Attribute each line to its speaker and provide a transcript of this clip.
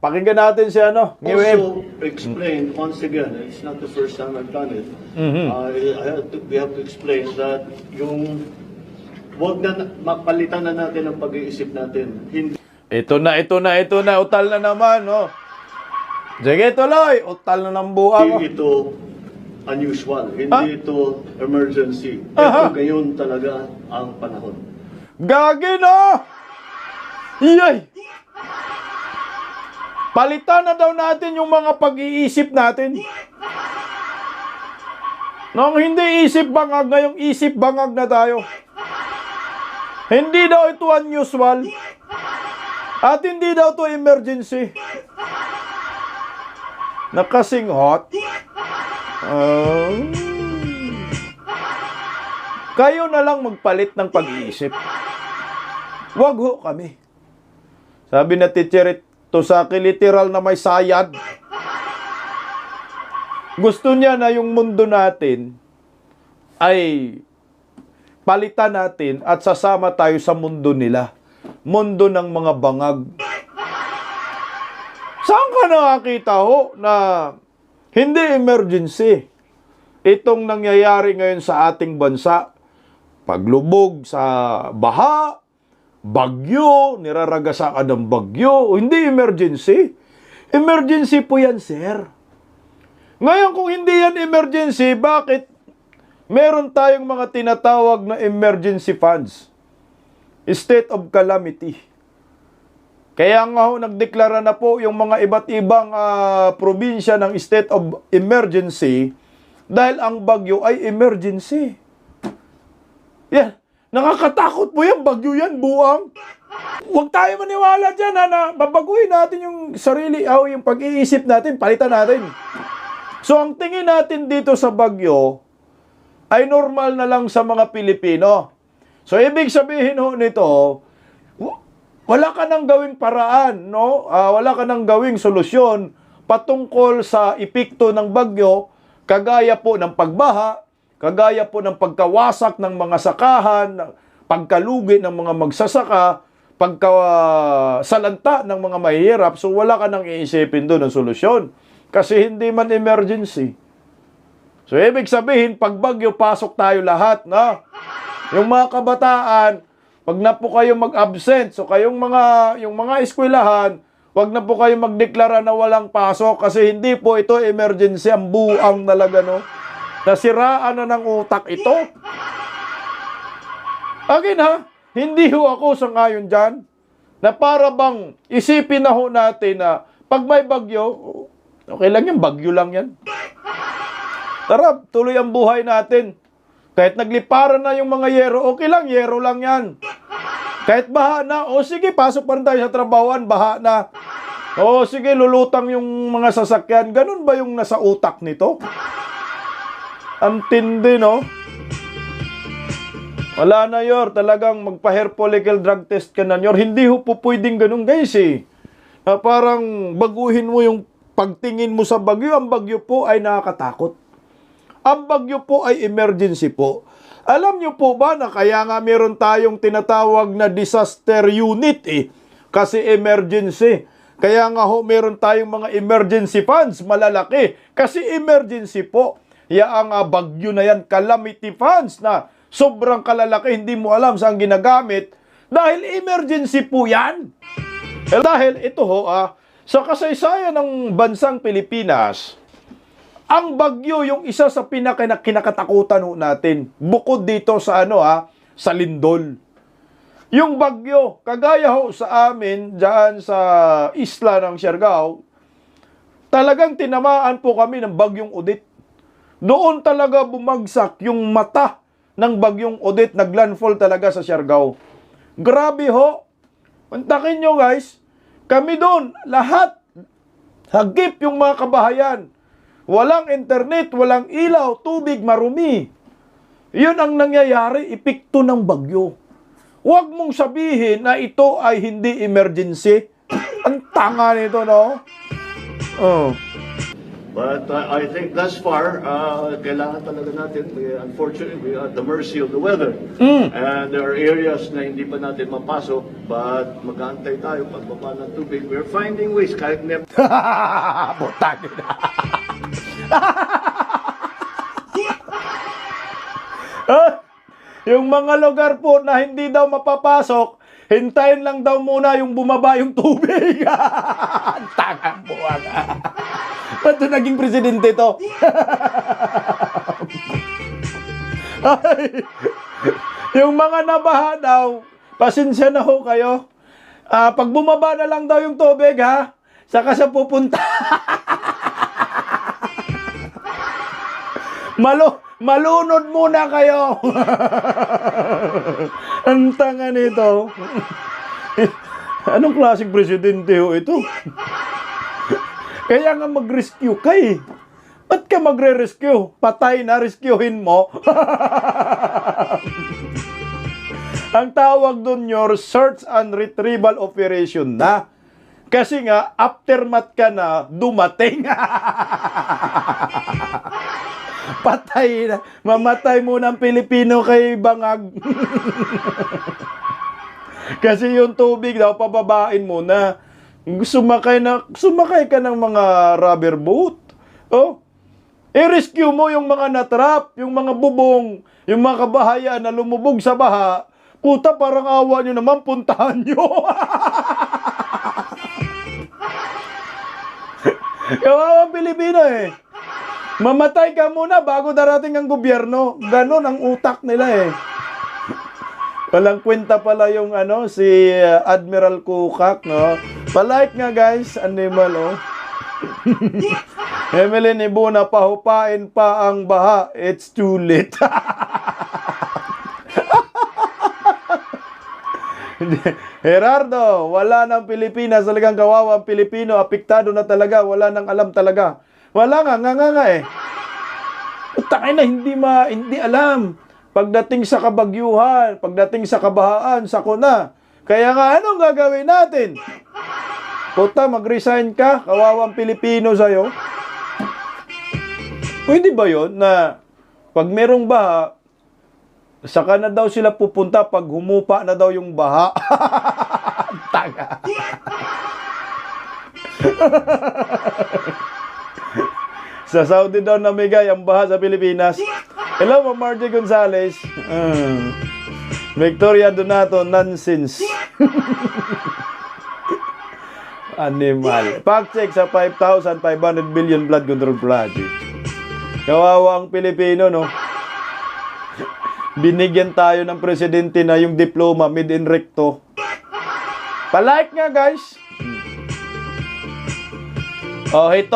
Speaker 1: Pakinggan natin si ano, New Wave.
Speaker 2: Also explain once again, it's not the first time I've done it. We have to explain that yung wag na mapalitan na natin ang pag-iisip natin. Hindi
Speaker 1: Ito na, utal na naman, oh. Sige, tuloy, utal na ng buwang.
Speaker 2: ito unusual, hindi ito emergency.
Speaker 1: Aha.
Speaker 2: Ito ngayon talaga ang panahon.
Speaker 1: Gagi na! Iyay! Palitan na daw natin yung mga pag-iisip natin. Nung hindi isip bangag, ngayong isip bangag na tayo. Hindi daw ito unusual. At hindi daw ito emergency. Nakasing hot. Kayo na lang magpalit ng pag-iisip. Wag ho kami. Sabi na teacher ito sa akin, literal na may sayad. Gusto niya na yung mundo natin ay palitan natin at sasama tayo sa mundo nila. Mundo ng mga bangag. Saan ka nakakita ho na hindi emergency itong nangyayari ngayon sa ating bansa? Paglubog sa baha, bagyo, niraragasakan ng bagyo, hindi emergency. Emergency po yan, sir. Ngayon kung hindi yan emergency, bakit meron tayong mga tinatawag na emergency funds? State of calamity. Kaya nga ho, nagdeklara na po yung mga iba't ibang probinsya ng state of emergency dahil ang bagyo ay emergency. Yan. Nakakatakot po yan, bagyo yan, buwang. Huwag tayo maniwala dyan, na babaguhin natin yung sarili, yung pag-iisip natin, palitan natin. So, ang tingin natin dito sa bagyo ay normal na lang sa mga Pilipino. So, ibig sabihin ho nito, wala ka nang gawing paraan, no? Wala ka nang gawing solusyon patungkol sa epekto ng bagyo, kagaya po ng pagbaha, kagaya po ng pagkawasak ng mga sakahan, pagkalugi ng mga magsasaka, pagkasalanta ng mga mahihirap. So wala ka nang iisipin doon ng solusyon. Kasi hindi man emergency. So ibig sabihin, pag bagyo, pasok tayo lahat. No? Yung mga kabataan, wag na po kayo mag-absent. So yung mga eskwelahan, wag na po kayo magdeklara na walang pasok kasi hindi po ito emergency. Ang buang talaga, no? Nasiraan na ng utak ito. Again ha, hindi ho ako sangayon dyan na para bang isipin na ho natin na pag may bagyo, okay lang yan, bagyo lang yan. Tara, tuloy ang buhay natin. Kahit nagliparan na yung mga yero, okay lang, yero lang yan. Kahit baha na, sige, pasok pa rin tayo sa trabahoan, baha na. Sige, lulutang yung mga sasakyan. Ganun ba yung nasa utak nito? Ang tindi, no? Wala na, Yor. Talagang magpa-hair follicle drug test ka na, Yor. Hindi ho po pwedeng ganun, guys, eh. Parang baguhin mo yung pagtingin mo sa bagyo. Ang bagyo po ay nakakatakot. Ang bagyo po ay emergency po. Alam nyo po ba na kaya nga meron tayong tinatawag na disaster unit, eh? Kasi emergency. Kaya nga ho, meron tayong mga emergency funds, malalaki. Kasi emergency po. Ang bagyo na yan, calamity funds na sobrang kalalaki, hindi mo alam saan ginagamit dahil emergency po yan. Dahil ito ho, sa kasaysayan ng bansang Pilipinas, ang bagyo yung isa sa kinakatakutan ho natin. Bukod dito sa sa lindol. Yung bagyo, kagaya ho sa amin, dyan sa isla ng Siargao, talagang tinamaan po kami ng bagyong Odette. Doon talaga bumagsak yung mata ng bagyong Odette, naglandfall talaga sa Siargao. Grabe ho. Pantakin nyo guys, kami doon, lahat, hagip yung mga kabahayan. Walang internet, walang ilaw, tubig, marumi. Yun ang nangyayari, epekto ng bagyo. Huwag mong sabihin na ito ay hindi emergency. Ang tanga nito, no?
Speaker 2: But I think thus far, kailangan talaga natin, unfortunately, we are at the mercy of the weather. And there are areas na hindi pa natin mapasok, but mag-aantay tayo pagbaba ng tubig. We're finding ways, kahit never.
Speaker 1: Putang ina. Yung mga lugar po na hindi daw mapapasok, hintayin lang daw muna yung bumaba yung tubig. Tangang buwag. Ba't ito naging presidente to? Ay, yung mga nabaha daw, pasensya na ho kayo. Pag bumaba na lang daw yung tubig, ha? Saka siya pupunta. Malunod muna kayo. Ang tanga nito. Anong klaseng presidente ho ito? Kaya nga mag-rescue ka eh. Ba't ka magre-rescue? Patay na, rescuehin mo. Ang tawag doon your search and retrieval operation na. Kasi nga, aftermath ka na, dumating. Patay na. Mamatay muna ang Pilipino kay Bangag. Kasi yung tubig daw, pababain mo na. Sumakay ka ng mga rubber boat. Oh, i-rescue mo yung mga natrap, yung mga bubong, yung mga kabahayan na lumubog sa baha. Puta, parang awa nyo naman, puntahan nyo. Kawawang Pilipino eh. Mamatay ka muna bago darating ang gobyerno. Ganon ang utak nila eh. Walang kwenta pala yung si Admiral Kukak, no? Palike nga guys, animal, oh. Emeline Ibuna, pahupain pa ang baha. It's too late. Gerardo, wala ng Pilipinas, talagang kawawang Pilipino, apektado na talaga, wala nang alam talaga. Wala nga eh. Utangay na, hindi alam. Pagdating sa kabagyuhan, pagdating sa kabahaan, sakuna. Kaya nga, anong gagawin natin? Puta, mag-resign ka, kawawang Pilipino sa'yo. Pwede ba yun na pag merong baha, saka na daw sila pupunta pag humupa na daw yung baha? Taga. Sa Saudi daw namigay ang baha sa Pilipinas. Hello, Ma'am Margie Gonzales. Victoria Donato, nonsense. Animal. Fact check sa 5,500 billion blood control project. Kawawa ang Pilipino, no? Binigyan tayo ng presidente na yung diploma made in recto. Palike nga, guys. Oh, ito.